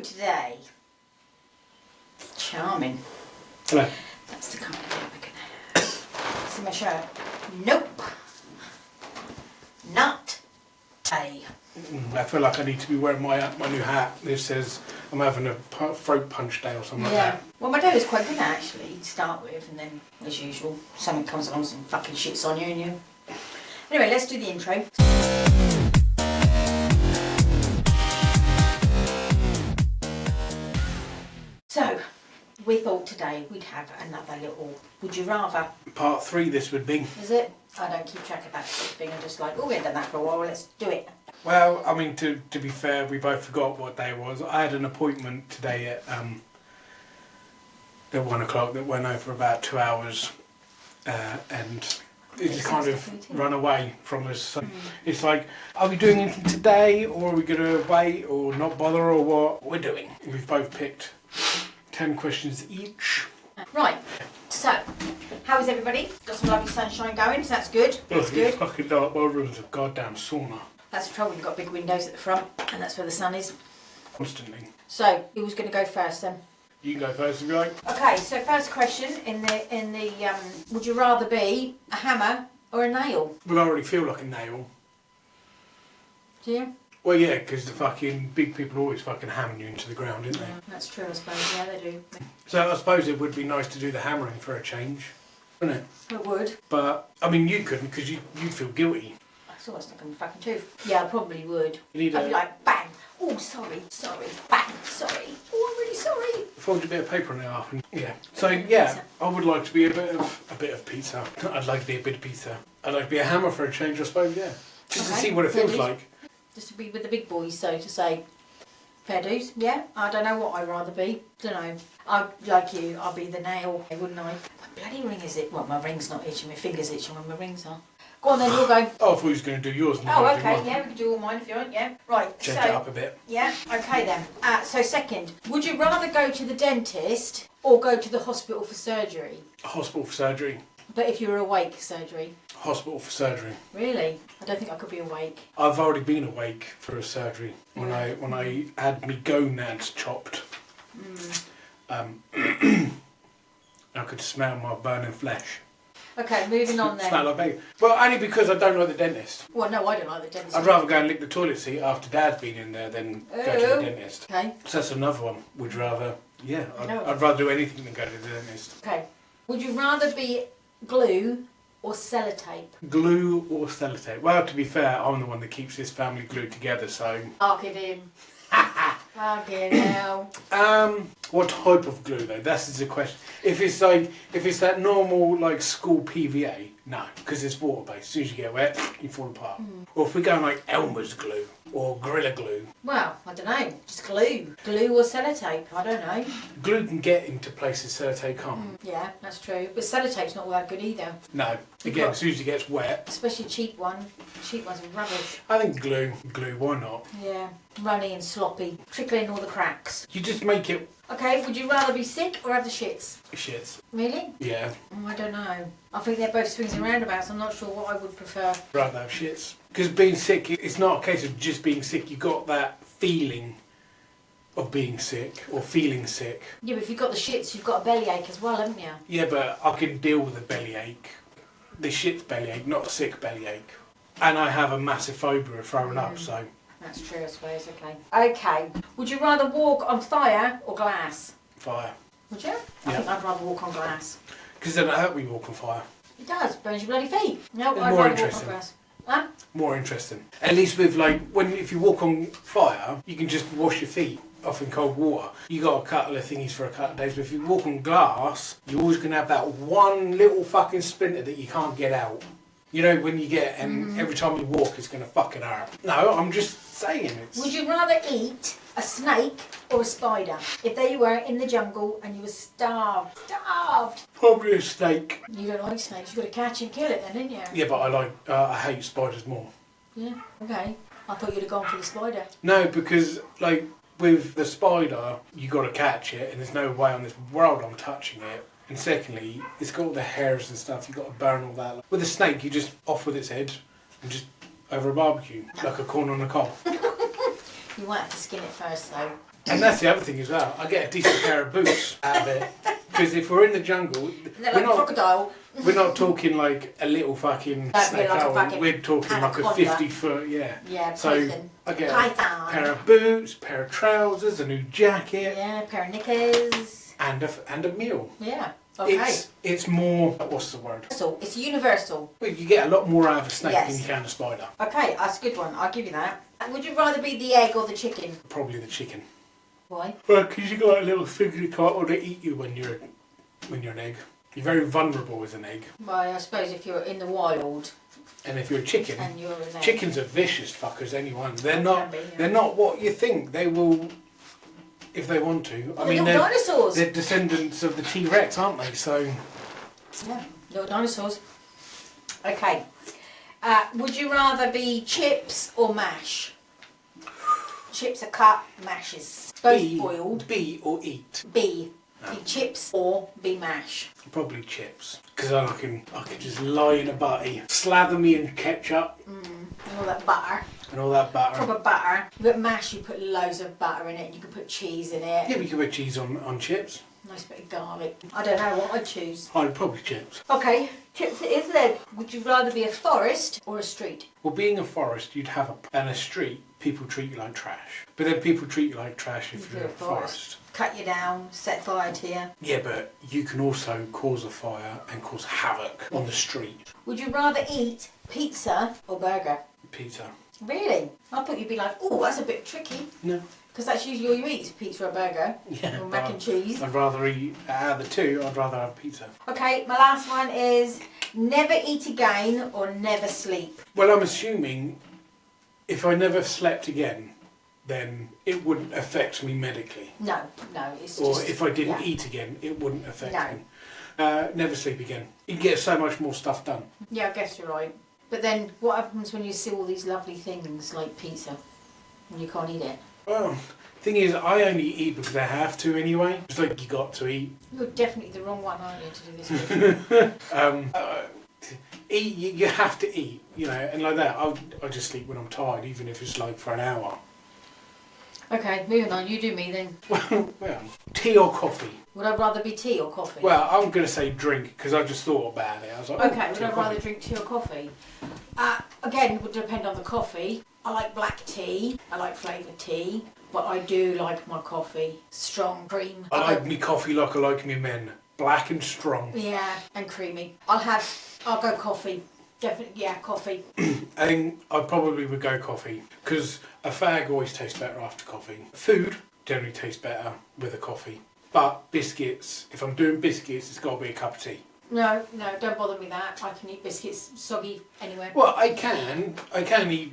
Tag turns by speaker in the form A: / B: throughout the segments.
A: today. Charming.
B: Hello.
A: That's the kind of day we're going to have. See my shirt? Nope. Not a.
B: I feel like I need to be wearing my new hat. This says I'm having a throat punch day or something like that.
A: Well, my day was quite good actually to start with, and then, as usual, someone comes along and fucking shits on you and you. Anyway, let's do the intro. So, we thought today we'd have another little Would You Rather.
B: Part 3 this would be.
A: Is it? I don't keep track of that sort of thing. I'm just like, oh, we haven't done that for a while, let's do it.
B: Well, I mean, to be fair, we both forgot what day it was. I had an appointment today at 1 o'clock that went over about 2 hours, and it just kind of run away from us. So it's like, are we doing anything today, or are we going to wait, or not bother, or what? We're doing. We've both picked 10 questions each.
A: Right, so, how is everybody? Got some lovely sunshine going, so that's good. That's good.
B: It's fucking dark. My room's a goddamn sauna.
A: That's the trouble, you've got big windows at the front, and that's where the sun is.
B: Constantly.
A: So, who's going to go first then?
B: You can go first if you like.
A: Okay, so first question in the would you rather be a hammer or a nail?
B: Well, I already feel like a nail.
A: Do you?
B: Well, yeah, because the fucking big people always fucking hammer you into the ground, didn't they?
A: Yeah, that's true, I suppose. Yeah, they do.
B: So I suppose it would be nice to do the hammering for a change, wouldn't it?
A: It would.
B: But, I mean, you couldn't because you'd feel guilty.
A: That's almost stuck in my fucking tooth. Yeah, I probably would.
B: You need
A: I'd be like, bang. Oh, sorry. Bang. Sorry. Oh, I'm really sorry.
B: Fold a bit of paper on it half. And, yeah. So, yeah, I would like to be a bit of pizza. I'd like to be a bit of pizza. I'd like to be a hammer for a change, I suppose, yeah. Just to see what it feels like. Just
A: to be with the big boys, so to say. Fair dues, yeah. I don't know what I'd rather be. Don't know. I'd like you. I'll be the nail, wouldn't I? My bloody ring is it? Well, my ring's not itching. My finger's itching when my rings are. Go on then, you'll go.
B: Oh, I thought you was going to do yours.
A: Oh, okay. Yeah, we can do all mine if you want. Yeah. Right.
B: Change it up a bit.
A: Yeah. Okay then. So second, would you rather go to the dentist or go to the hospital for surgery?
B: Hospital for surgery.
A: But if you were awake, surgery.
B: Hospital for surgery.
A: Really? I don't think I could be awake.
B: I've already been awake for a surgery when I had me gonads chopped. I could smell my burning flesh.
A: Okay, moving on then.
B: Smell like baby. Well, only because I don't like the dentist.
A: Well, no, I don't like the dentist.
B: I'd rather go and lick the toilet seat after Dad's been in there than go to the dentist.
A: Okay.
B: So that's another one. Would you rather? Yeah, I'd rather do anything than go to the dentist.
A: Okay. Would you rather be glue or sellotape?
B: Glue or sellotape? Well, to be fair, I'm the one that keeps this family glued together, so...
A: Fucking him. Fucking hell.
B: What type of glue though? That's the question. If it's that normal like school PVA, no, because it's water based. As soon as you get wet, you fall apart. Or if we're going like Elmer's glue or Gorilla Glue.
A: Well, I don't know. Just glue. Glue or sellotape? I don't know.
B: Glue can get into places sellotape can't.
A: Yeah, that's true. But sellotape's not all that good either.
B: No. Again, as soon as it gets wet.
A: Especially cheap one. Cheap ones are rubbish.
B: I think glue. Glue, why not?
A: Yeah. Runny and sloppy. Trickling all the cracks.
B: You just make it...
A: Okay, would you rather be sick or have the shits?
B: Shits.
A: Really?
B: Yeah.
A: I don't know. I think they're both swings and roundabouts. I'm not sure what I would prefer.
B: Rather have shits. Because being sick, it's not a case of just being sick. You've got that feeling of being sick or feeling sick.
A: Yeah, but if you've got the shits, you've got a bellyache as well, haven't you?
B: Yeah, but I can deal with a bellyache. The shit's bellyache, not a sick bellyache. And I have a massive phobia of throwing up, so...
A: That's true, I suppose, okay. Okay. Would you rather walk on fire or glass?
B: Fire.
A: Would you?
B: Yeah.
A: I think I'd rather walk on glass.
B: Because then it hurt when you walk on fire.
A: It does, burns your bloody feet. No,
B: It's
A: I'd
B: more
A: rather walk on
B: interesting.
A: glass. Huh?
B: More interesting. At least with like, if you walk on fire, you can just wash your feet off in cold water. You got a couple of thingies for a couple of days, but if you walk on glass, you're always going to have that one little fucking splinter that you can't get out. You know, when you get, and every time you walk, it's going to fucking hurt. No, I'm just saying it's...
A: Would you rather eat a snake or a spider? If they were in the jungle and you were starved.
B: Probably a snake.
A: You don't like snakes, you've got to catch and kill it then, didn't you?
B: Yeah, but I hate spiders more.
A: Yeah, okay. I thought you'd have gone for the spider.
B: No, because, like, with the spider, you got to catch it, and there's no way on this world I'm touching it. And secondly, it's got all the hairs and stuff, you've got to burn all that. With a snake, you just off with its head and just over a barbecue, like a corn on a cob.
A: You might have to skin it first though.
B: And that's the other thing as well. I get a decent pair of boots out of it. Because if we're in the jungle,
A: They're like crocodile.
B: we're not talking like a little fucking
A: That'd be
B: snake
A: like a
B: owl.
A: fucking
B: We're talking like a
A: anaconda.
B: 50-foot, yeah.
A: Yeah,
B: So
A: python.
B: I get a
A: Python.
B: pair of boots, pair of trousers, a new jacket,
A: Yeah, a pair of knickers.
B: and a meal.
A: Yeah. Okay.
B: It's more, what's the word?
A: So it's universal.
B: Well, you get a lot more out of a snake
A: Yes.
B: than you can a spider.
A: Okay, that's a good one. I'll give you that. Would you rather be the egg or the chicken?
B: Probably the chicken.
A: Why?
B: Well, because you got a little thing you can't want to eat you when you're an egg. You're very vulnerable as an egg.
A: Well, I suppose if you're in the wild
B: And if you're a chicken,
A: and you're an egg.
B: chickens are vicious fuckers. Anyone, they're
A: They
B: not.
A: can be, yeah.
B: They're not what you think. They will, if they want to. I mean,
A: Little dinosaurs.
B: they're descendants of the T-Rex, aren't they? So
A: Yeah, little dinosaurs. Okay. Would you rather be chips or mash? Chips are cut, mashes. Both boiled.
B: Be or eat.
A: Be chips or be mash.
B: Probably chips, because I can just lie in a butty, slather me in ketchup
A: And all that butter.
B: and all that butter.
A: Proper butter. With mash, you put loads of butter in it. You can put cheese in it.
B: Yeah, we could put cheese on chips.
A: Nice bit of garlic. I don't know what I'd choose.
B: I'd probably chips.
A: Okay, chips it is then. Would you rather be a forest or a street?
B: Well, being a forest, you'd have and a street, people treat you like trash. But then people treat you like trash if you're a forest.
A: Cut you down, set fire to you.
B: Yeah, but you can also cause a fire and cause havoc on the street.
A: Would you rather eat pizza or burger?
B: Pizza.
A: Really? I thought you'd be like, oh, that's a bit tricky.
B: No.
A: Because that's usually all you eat is pizza or burger.
B: Yeah.
A: Or mac and cheese.
B: I'd rather eat, out of the two, I'd rather have pizza.
A: Okay, my last one is never eat again or never sleep.
B: Well, I'm assuming if I never slept again, then it wouldn't affect me medically.
A: No, it's
B: Or
A: just...
B: if I didn't
A: yeah.
B: eat again, it wouldn't affect
A: No.
B: me. Never sleep again. You get so much more stuff done.
A: Yeah, I guess you're right. But then what happens when you see all these lovely things like pizza and you can't eat it?
B: Well, thing is, I only eat because I have to anyway. It's like you got to eat.
A: You're definitely the wrong one, aren't you, to do this with?
B: Eat. You have to eat, you know, and like that. I just sleep when I'm tired, even if it's like for an hour.
A: Okay, moving on. You do me then.
B: Well, tea or coffee?
A: Would I rather be tea or coffee?
B: Well, I'm going to say drink because I just thought about it. I was like, oh,
A: okay, would
B: tea or
A: I rather
B: coffee.
A: drink tea or coffee? Again, it would depend on the coffee. I like black tea. I like flavoured tea. But I do like my coffee strong, cream.
B: I like me coffee like I like me men. Black and strong.
A: Yeah, and creamy. I'll go coffee. Definitely, yeah, coffee.
B: I think I probably would go coffee because a fag always tastes better after coffee. Food generally tastes better with a coffee. But biscuits, if I'm doing biscuits, it's got to be a cup of tea.
A: No, don't bother me that. I can eat biscuits soggy anywhere.
B: Well, I can eat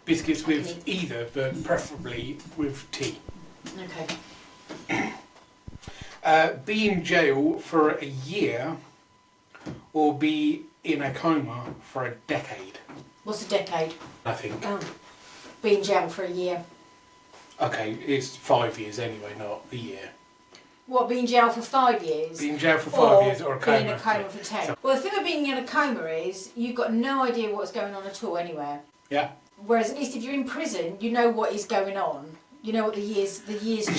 B: biscuits with
A: can
B: either, but preferably with tea.
A: Okay.
B: Be in jail for a year or be in a coma for a decade,
A: What's a decade?
B: I think.
A: Oh, be in jail for a year.
B: Okay, it's 5 years anyway, not a year.
A: What, be in jail for 5 years?
B: Be in jail for 5 years or a coma.
A: Be in a coma for 10.
B: So-
A: Well, the thing with being in a coma is you've got no idea what's going on at all anywhere.
B: Yeah.
A: Whereas at least if you're in prison, you know what is going on. You know what the years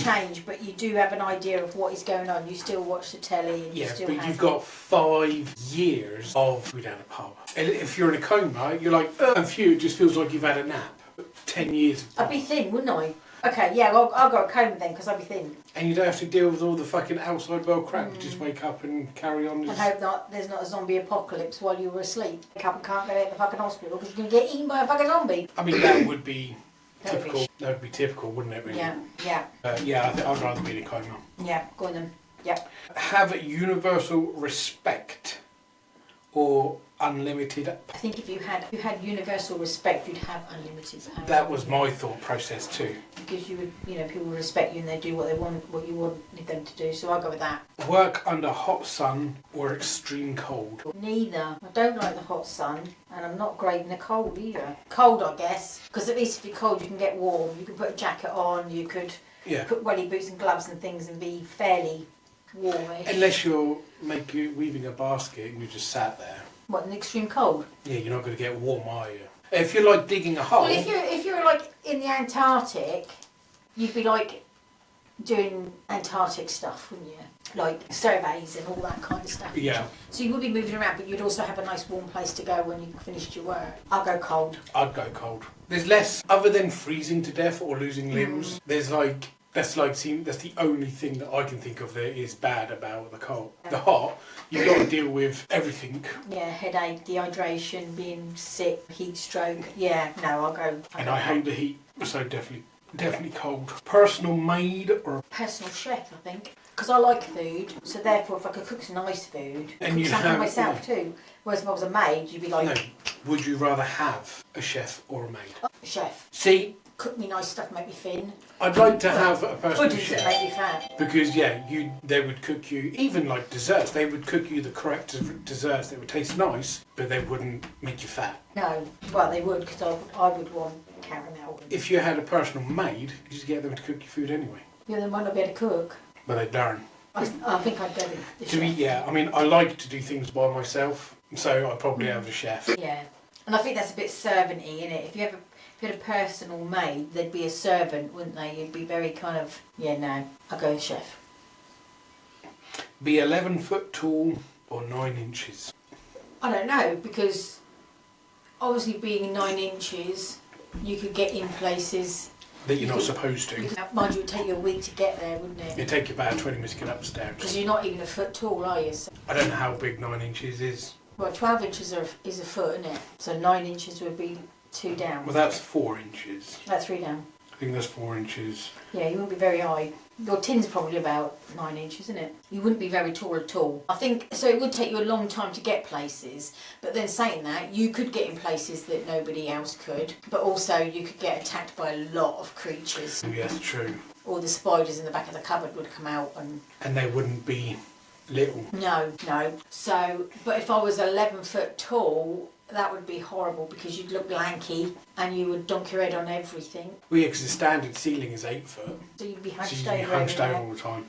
A: change, but you do have an idea of what is going on. You still watch the telly and you
B: Yeah,
A: still
B: but
A: have...
B: you've got 5 years of going down a pub. And if you're in a coma, you're like, and for you, it just feels like you've had a nap. 10 years.
A: I'd be thin, wouldn't I? Okay, yeah, well, I'll go a coma then, because I'd be thin.
B: And you don't have to deal with all the fucking outside world crap. You just wake up and carry on.
A: And hope there's not a zombie apocalypse while you were asleep. Wake up and can't go to the fucking hospital because you're going to get eaten by a fucking zombie.
B: I mean, that would be
A: That would be
B: typical. That would be typical, wouldn't it, really?
A: Yeah.
B: Yeah, I think I'd rather be in a coma.
A: Yeah, go on then. Yeah.
B: Have universal respect or unlimited.
A: I think if you had universal respect, you'd have unlimited power.
B: That was my thought process too.
A: Because you would, people would respect you and they do what they want, what you wanted them to do. So I'll go with that.
B: Work under hot sun or extreme cold.
A: Neither. I don't like the hot sun, and I'm not great in the cold either. Cold, I guess, because at least if you're cold, you can get warm. You can put a jacket on. You could
B: Yeah.
A: put welly boots and gloves and things and be fairly warmish.
B: Unless you're weaving a basket and you just sat there.
A: What, in extreme cold?
B: Yeah, you're not going to get warm, are you? If you're like digging a hole,
A: Well, if you're like in the Antarctic, you'd be like doing Antarctic stuff, wouldn't you? Like surveys and all that kind of stuff.
B: yeah,
A: So you would be moving around, but you'd also have a nice warm place to go when you finished your work. I'll go cold.
B: I'd go cold. There's less, other than freezing to death or losing limbs. There's like that's the only thing that I can think of that is bad about the cold. The hot, you've got to deal with everything.
A: Yeah, headache, dehydration, being sick, heat stroke. Yeah, no, I'll go.
B: And I hate the heat, so definitely cold. Personal maid or
A: Personal chef, I think. Because I like food, so therefore if I could cook some nice food,
B: And
A: cook
B: you
A: something
B: have-
A: myself too. Whereas if I was a maid, you'd be like,
B: no? Would you rather have a chef or a maid?
A: chef,
B: See,
A: cook me nice stuff, make me thin.
B: I'd like to have a personal
A: Puddings that
B: chef.
A: make me fat.
B: Because they would cook you, even like desserts, they would cook you the correct desserts that would taste nice, but they wouldn't make you fat.
A: No, well they would, because I would want caramel.
B: If you had a personal maid, you just get them to cook your food anyway.
A: Yeah, then might not be able to cook.
B: But they'd learn.
A: I think I'd go the
B: To me,
A: chef.
B: yeah, I mean, I like to do things by myself, so I'd probably have a chef.
A: Yeah, and I think that's a bit servant-y, innit? If you had a personal maid, they'd be a servant, wouldn't they? You'd be very kind of, yeah, no, I'll go chef.
B: Be 11 foot tall or 9 inches.
A: I don't know, because obviously being 9 inches, you could get in places.
B: That you're not supposed to.
A: Mind you, it would take you a week to get there, wouldn't it?
B: It'd take you about 20 minutes to get
A: Because
B: upstairs.
A: you're not even a foot tall, are you? So,
B: I don't know how big 9 inches is.
A: well, 12 inches is a foot, isn't it? So 9 inches would be 2 down.
B: Well, that's 4 inches.
A: That's 3 down.
B: I think that's 4 inches.
A: Yeah, you wouldn't be very high. Your tin's probably about 9 inches, isn't it? You wouldn't be very tall at all. I think, so it would take you a long time to get places, but then saying that, you could get in places that nobody else could, but also you could get attacked by a lot of creatures.
B: Yeah, that's true.
A: Or the spiders in the back of the cupboard would come out and...
B: And they wouldn't be little.
A: No. So, but if I was 11 foot tall, that would be horrible because you'd look lanky and you would dunk your head on everything.
B: Well, yeah, because the standard ceiling is 8 foot.
A: So you'd be
B: So
A: hunched
B: you'd
A: over.
B: be hunched over
A: everywhere.
B: all the time.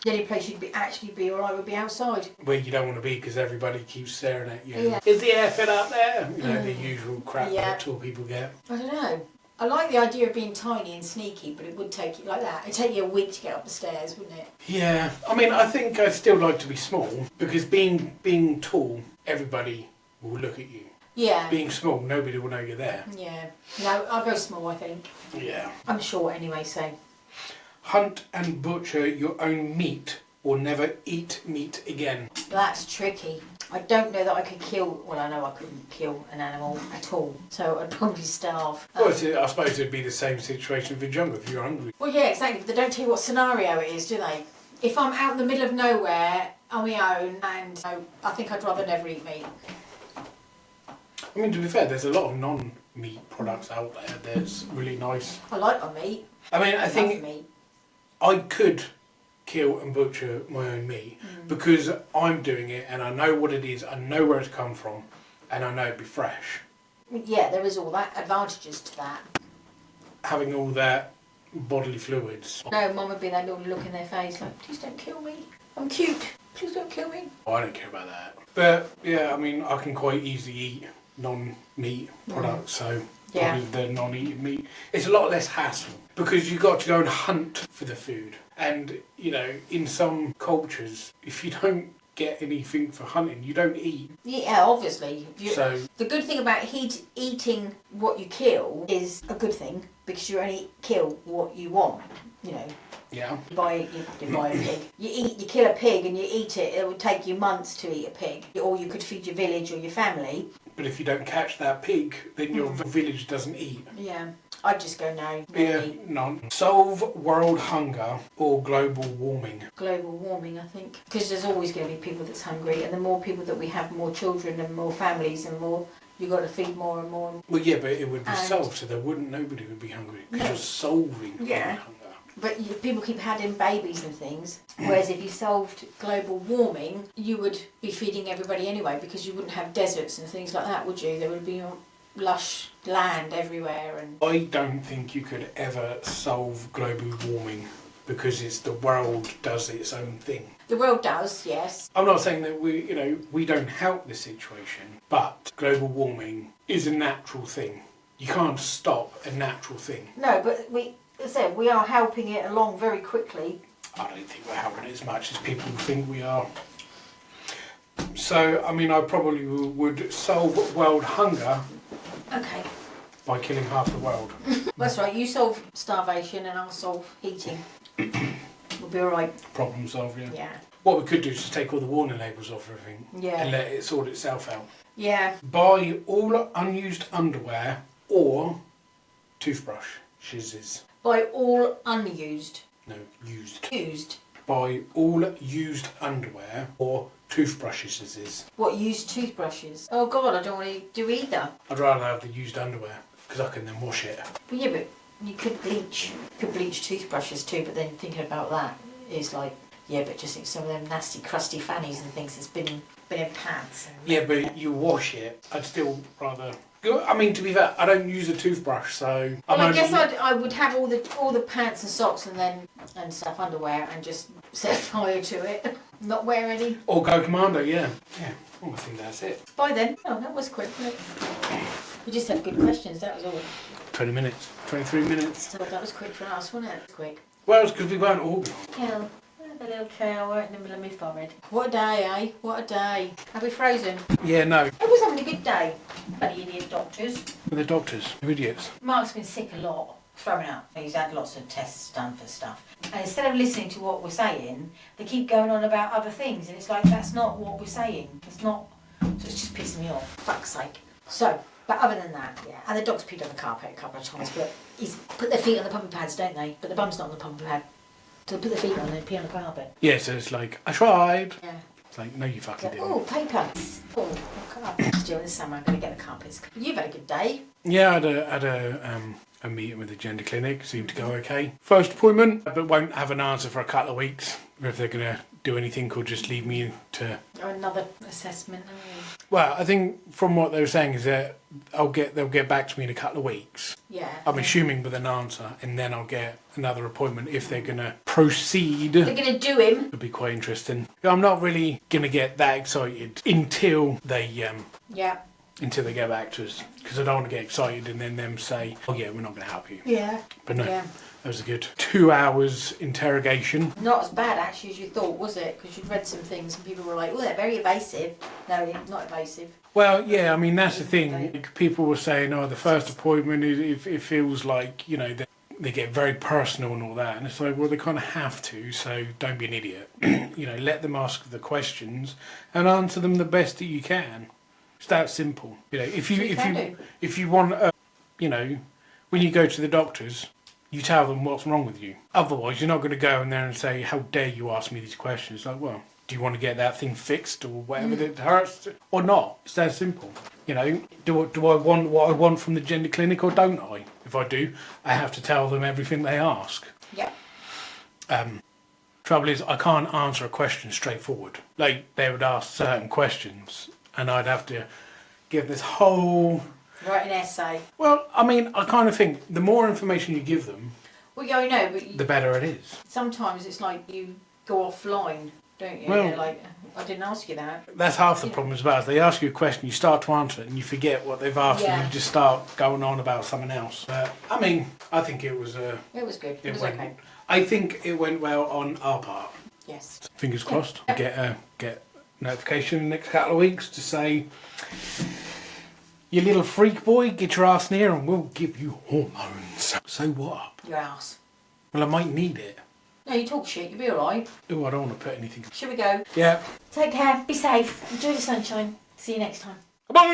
A: The only place you'd be alright would be outside.
B: Where you don't want to be because everybody keeps staring at you.
A: Yeah.
B: Is the air fit up there? You know, the usual crap
A: Yeah.
B: that tall people get.
A: I don't know. I like the idea of being tiny and sneaky, but it would take you like that. It'd take you a week to get up the stairs, wouldn't it?
B: Yeah, I mean, I think I'd still like to be small because being tall, everybody will look at you.
A: Yeah.
B: Being small, nobody will know you're there.
A: Yeah. No, I'll go small, I think.
B: Yeah.
A: I'm short anyway, so.
B: Hunt and butcher your own meat or never eat meat again.
A: That's tricky. I don't know that I could kill, well, I know I couldn't kill an animal at all, so I'd probably starve.
B: Well, I suppose it'd be the same situation for jungle if you're hungry.
A: Well, yeah, exactly, but they don't tell you what scenario it is, do they? If I'm out in the middle of nowhere on my own, and I think I'd rather never eat meat.
B: I mean, to be fair, there's a lot of non-meat products out there that's really nice.
A: I like my meat.
B: I mean, I
A: Love
B: think
A: meat.
B: I could kill and butcher my own meat because I'm doing it and I know what it is, I know where it's come from, and I know it'd be fresh.
A: Yeah, there is all that advantages to that.
B: Having all that bodily fluids.
A: No, Mum would be that little look in their face like, please don't kill me. I'm cute. Please don't kill me.
B: I don't care about that. But yeah, I mean, I can quite easily eat non-meat products, so
A: Yeah.
B: probably the non-eating meat. It's a lot less hassle because you've got to go and hunt for the food. And, you know, in some cultures, if you don't get anything for hunting, you don't eat.
A: Yeah, obviously.
B: So,
A: The good thing about eating what you kill is a good thing because you only kill what you want, you know.
B: yeah.
A: You buy a pig. You kill a pig and you eat it. It would take you months to eat a pig, or you could feed your village or your family.
B: But if you don't catch that pig, then your village doesn't eat.
A: Yeah, I'd just go no.
B: Yeah,
A: Eat.
B: none. Solve world hunger or global warming.
A: Global warming, I think, because there's always going to be people that's hungry, and the more people that we have, more children and more families and more. You've got to feed more and more.
B: Well, yeah, but it would be
A: And-
B: solved, so nobody would be hungry because
A: No.
B: you're solving
A: Yeah.
B: world hunger.
A: But people keep having babies and things, whereas if you solved global warming, you would be feeding everybody anyway, because you wouldn't have deserts and things like that, would you? There would be lush land everywhere. And
B: I don't think you could ever solve global warming because it's the world does its own thing.
A: the world does, yes.
B: I'm not saying that we don't help the situation, but global warming is a natural thing. You can't stop a natural thing.
A: No, but as I said, we are helping it along very quickly.
B: I don't think we're helping it as much as people think we are. So, I mean, I probably would solve world hunger
A: Okay.
B: by killing half the world.
A: That's right, you solve starvation and I'll solve heating. We'll be alright.
B: Problem solved, yeah.
A: Yeah.
B: What we could do is just take all the warning labels off everything
A: Yeah.
B: and let it sort itself out.
A: Yeah.
B: Buy all unused underwear or toothbrush. Shizzes.
A: Buy all unused.
B: No, used.
A: Used.
B: Buy all used underwear or toothbrushes. Shizzes.
A: What, used toothbrushes? Oh God, I don't want to do either.
B: I'd rather have the used underwear because I can then wash it.
A: But yeah, but you could bleach. You could bleach toothbrushes too, but then thinking about that is like, yeah, but just think some of them nasty, crusty fannies and things that's been in pads. And
B: Yeah, but you wash it. I'd still rather. I mean, to be fair, I don't use a toothbrush, so.
A: Well, I guess I would have all the pants and socks and stuff, underwear, and just set fire to it. Not wear any.
B: Or go commando, yeah. Yeah, well, I think that's it.
A: By then. Oh, that was quick. Wasn't it? We just had good questions. That was all.
B: 20 minutes, 23 minutes.
A: So that was quick for us, wasn't it? Quick.
B: Well, it's because we weren't organised.
A: Hill. The little trail right in the middle of my forehead. What a day, eh? What a day. Are we frozen?
B: Yeah, no.
A: I was having a good day. Bloody idiot doctors.
B: The doctors, they're idiots.
A: Mark's been sick a lot, throwing up. He's had lots of tests done for stuff. And instead of listening to what we're saying, they keep going on about other things. And it's like, that's not what we're saying. It's not. So it's just pissing me off. Fuck's sake. So, but other than that, yeah. And the dog's peed on the carpet a couple of times. But he's put their feet on the pumping pads, don't they? But the bum's not on the pumping pad. So they put their feet on and they pee on the carpet.
B: Yeah, so it's like, I tried.
A: Yeah.
B: It's like, no, you fucking didn't.
A: Oh, paper. Oh, carpets. During the summer, I'm going to get the carpets. You've had a good day.
B: Yeah, I had a meeting with the gender clinic. Seemed to go okay. First appointment, but won't have an answer for a couple of weeks. If they're going to do anything or just leave me to...
A: Or another assessment.
B: Well, I think from what they were saying is that they'll get back to me in a couple of weeks.
A: Yeah.
B: I'm assuming with an answer, and then I'll get another appointment if they're going to proceed.
A: They're going to do him.
B: It'll be quite interesting. I'm not really going to get that excited until they
A: Yeah.
B: until they get back to us, because I don't want to get excited and then them say, oh yeah, we're not going to help you.
A: Yeah.
B: But no,
A: Yeah.
B: that was a good 2 hours interrogation.
A: Not as bad actually as you thought, was it? Because you'd read some things and people were like, oh, they're very evasive. No, they're not evasive.
B: Well, yeah, I mean, that's the thing. Like, people were saying, oh, the first appointment, it feels like, you know, they get very personal and all that. And it's like, well, they kind of have to, so don't be an idiot. You know, let them ask the questions and answer them the best that you can. It's that simple. You know, if you want, you know, when you go to the doctors, you tell them what's wrong with you. Otherwise, you're not going to go in there and say, how dare you ask me these questions? Like, well, do you want to get that thing fixed or whatever that hurts or not? It's that simple. You know, do I want what I want from the gender clinic or don't I? If I do, I have to tell them everything they ask.
A: Yeah.
B: Trouble is, I can't answer a question straightforward. Like, they would ask certain questions and I'd have to give this whole...
A: Write an essay.
B: Well, I mean, I kind of think the more information you give them,
A: Well, yeah, I know, but
B: the better it is.
A: sometimes it's like you go offline, don't you?
B: Well-
A: You're like, I didn't ask you that.
B: That's half the problem as well. Is they ask you a question, you start to answer it, and you forget what they've asked, and
A: Yeah.
B: you just start going on about something else. But I mean, I think it was
A: It was good. It was
B: went.
A: okay.
B: I think it went well on our part.
A: Yes.
B: Fingers crossed. Get notification in the next couple of weeks to say, you little freak boy, get your ass near, and we'll give you hormones. So what up?
A: Your ass.
B: Well, I might need it.
A: No, you talk shit. You'll be alright.
B: Oh, I don't want to put anything.
A: Should we go?
B: Yeah.
A: Take care. Be safe. Enjoy the sunshine. See you next time.
B: Bye.